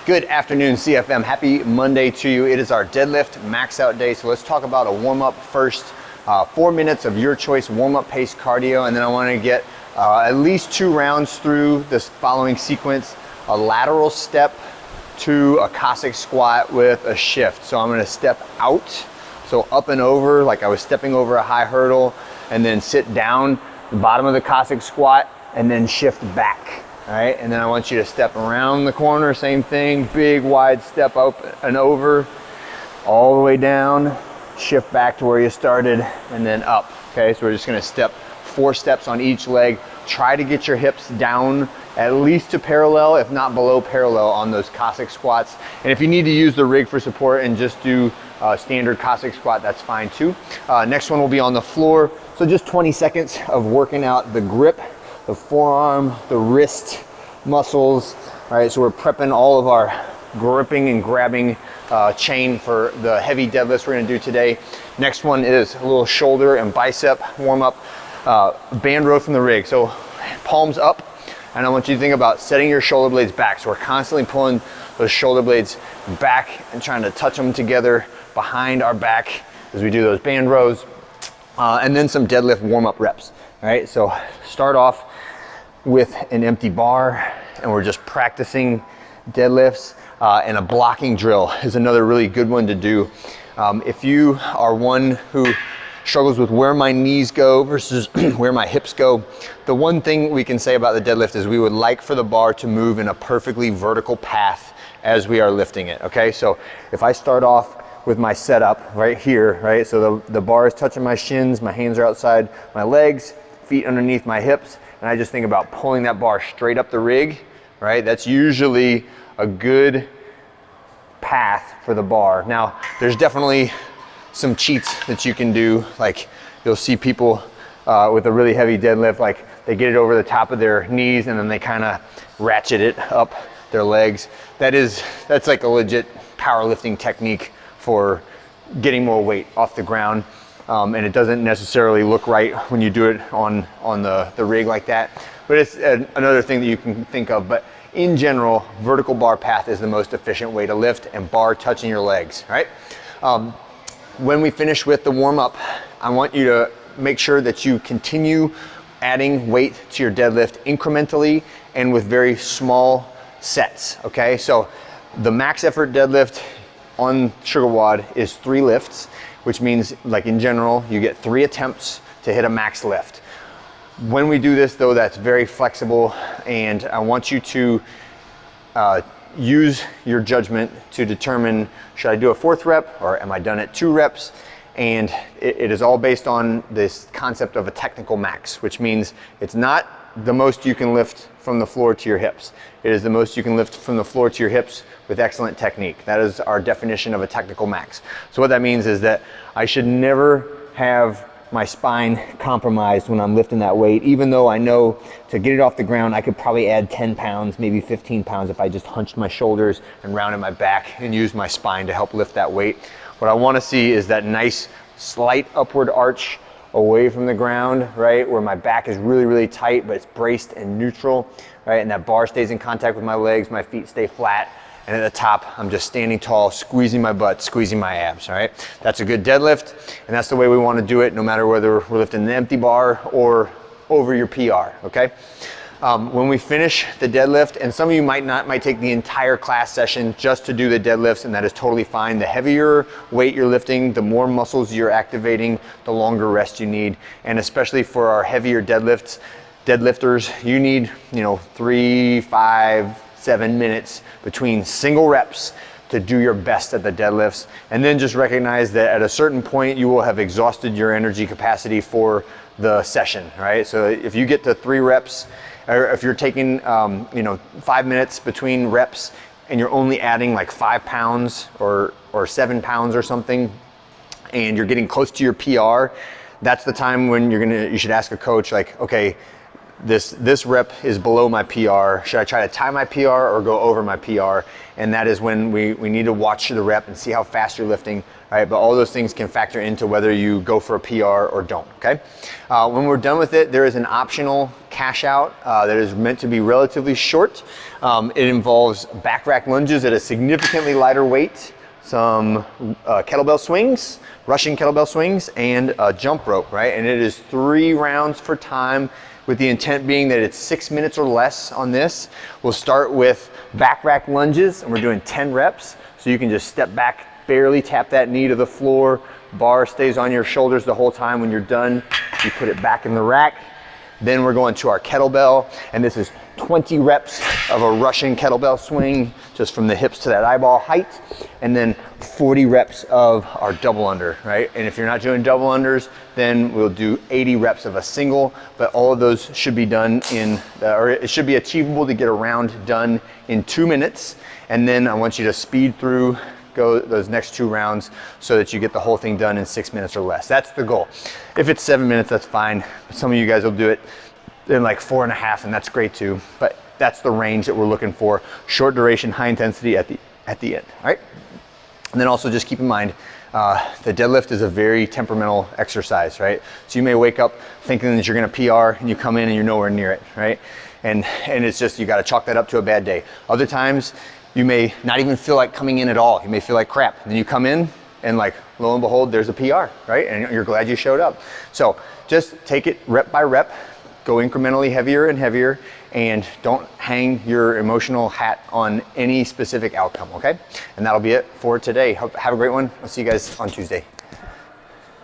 Good afternoon, CFM. Happy Monday to you. It is our deadlift max out day. So let's talk about a warm up first. 4 minutes of your choice warm up pace cardio. And then I want to get at least 2 rounds through this following sequence: a lateral step to a Cossack squat with a shift. So I'm going to step out, so up and over, like I was stepping over a high hurdle, and then sit down the bottom of the Cossack squat and then shift back. All right, and then I want you to step around the corner, same thing, big wide step up and over, all the way down, shift back to where you started, and then up. Okay, so we're just gonna step 4 steps on each leg. Try to get your hips down at least to parallel, if not below parallel, on those Cossack squats. And if you need to use the rig for support and just do standard Cossack squat, that's fine too. Next one will be on the floor. So just 20 seconds of working out the grip, the forearm, the wrist muscles. All right, so we're prepping all of our gripping and grabbing chain for the heavy deadlifts we're gonna do today. Next one is a little shoulder and bicep warm up, band row from the rig. So palms up, and I want you to think about setting your shoulder blades back. So we're constantly pulling those shoulder blades back and trying to touch them together behind our back as we do those band rows, and then some deadlift warm up reps. All right, so start off with an empty bar, and we're just practicing deadlifts, and a blocking drill is another really good one to do. If you are one who struggles with where my knees go versus where my hips go, the one thing we can say about the deadlift is we would like for the bar to move in a perfectly vertical path as we are lifting it. Okay, so if I start off with my setup right here, right, so the bar is touching my shins, my hands are outside my legs, feet underneath my hips, and I just think about pulling that bar straight up the rig, right? That's usually a good path for the bar. Now, there's definitely some cheats that you can do. Like, you'll see people with a really heavy deadlift, like they get it over the top of their knees and then they kind of ratchet it up their legs. That's like a legit powerlifting technique for getting more weight off the ground. And it doesn't necessarily look right when you do it on the rig like that. But it's another thing that you can think of. But in general, vertical bar path is the most efficient way to lift, and bar touching your legs, right? When we finish with the warm up, I want you to make sure that you continue adding weight to your deadlift incrementally and with very small sets, okay? So the max effort deadlift on SugarWOD is 3 lifts, which means, like in general, you get 3 attempts to hit a max lift. When we do this though, that's very flexible, and I want you to use your judgment to determine, should I do a 4th rep or am I done at 2 reps? And it is all based on this concept of a technical max, which means it's not the most you can lift from the floor to your hips. It is the most you can lift from the floor to your hips with excellent technique. That is our definition of a technical max. So what that means is that I should never have my spine compromised when I'm lifting that weight, even though I know to get it off the ground, I could probably add 10 pounds, maybe 15 pounds if I just hunched my shoulders and rounded my back and used my spine to help lift that weight. What I want to see is that nice slight upward arch away from the ground, right, where my back is really, really tight, but it's braced and neutral, right, and that bar stays in contact with my legs, my feet stay flat, and at the top, I'm just standing tall, squeezing my butt, squeezing my abs, all right? That's a good deadlift, and that's the way we want to do it, no matter whether we're lifting an empty bar or over your PR, okay? When we finish the deadlift, and some of you might take the entire class session just to do the deadlifts, and that is totally fine. The heavier weight you're lifting, the more muscles you're activating, the longer rest you need. And especially for our heavier deadlifters, you need, 3, 5, 7 minutes between single reps to do your best at the deadlifts. And then just recognize that at a certain point, you will have exhausted your energy capacity for the session, right? So if you get to 3 reps, or if you're taking 5 minutes between reps and you're only adding like 5 pounds or 7 pounds or something, and you're getting close to your PR, that's the time when you should ask a coach, like, okay, this rep is below my PR. Should I try to tie my PR or go over my PR? And that is when we need to watch the rep and see how fast you're lifting, right? But all those things can factor into whether you go for a PR or don't, okay? When we're done with it, there is an optional cash out that is meant to be relatively short. It involves back rack lunges at a significantly lighter weight, some kettlebell swings, Russian kettlebell swings, and a jump rope, right? And it is 3 rounds for time, with the intent being that it's 6 minutes or less on this. We'll start with back rack lunges, and we're doing 10 reps. So you can just step back, barely tap that knee to the floor, bar stays on your shoulders the whole time. When you're done, you put it back in the rack. Then we're going to our kettlebell, and this is 20 reps of a Russian kettlebell swing, just from the hips to that eyeball height, and then 40 reps of our double under, right? And if you're not doing double unders, then we'll do 80 reps of a single, but all of those should be done or it should be achievable to get a round done in 2 minutes. And then I want you to speed through, go those next 2 rounds so that you get the whole thing done in 6 minutes or less. That's the goal. If it's 7 minutes, that's fine. Some of you guys will do it in like 4.5, and that's great too. But that's the range that we're looking for. Short duration, high intensity at the end, all right? And then also just keep in mind, the deadlift is a very temperamental exercise, right? So you may wake up thinking that you're gonna PR, and you come in and you're nowhere near it, right? And it's just, you gotta chalk that up to a bad day. Other times, you may not even feel like coming in at all. You may feel like crap. And then you come in, and like, lo and behold, there's a PR, right? And you're glad you showed up. So just take it rep by rep, go incrementally heavier and heavier, and don't hang your emotional hat on any specific outcome, okay? And that'll be it for today. Have a great one. I'll see you guys on Tuesday.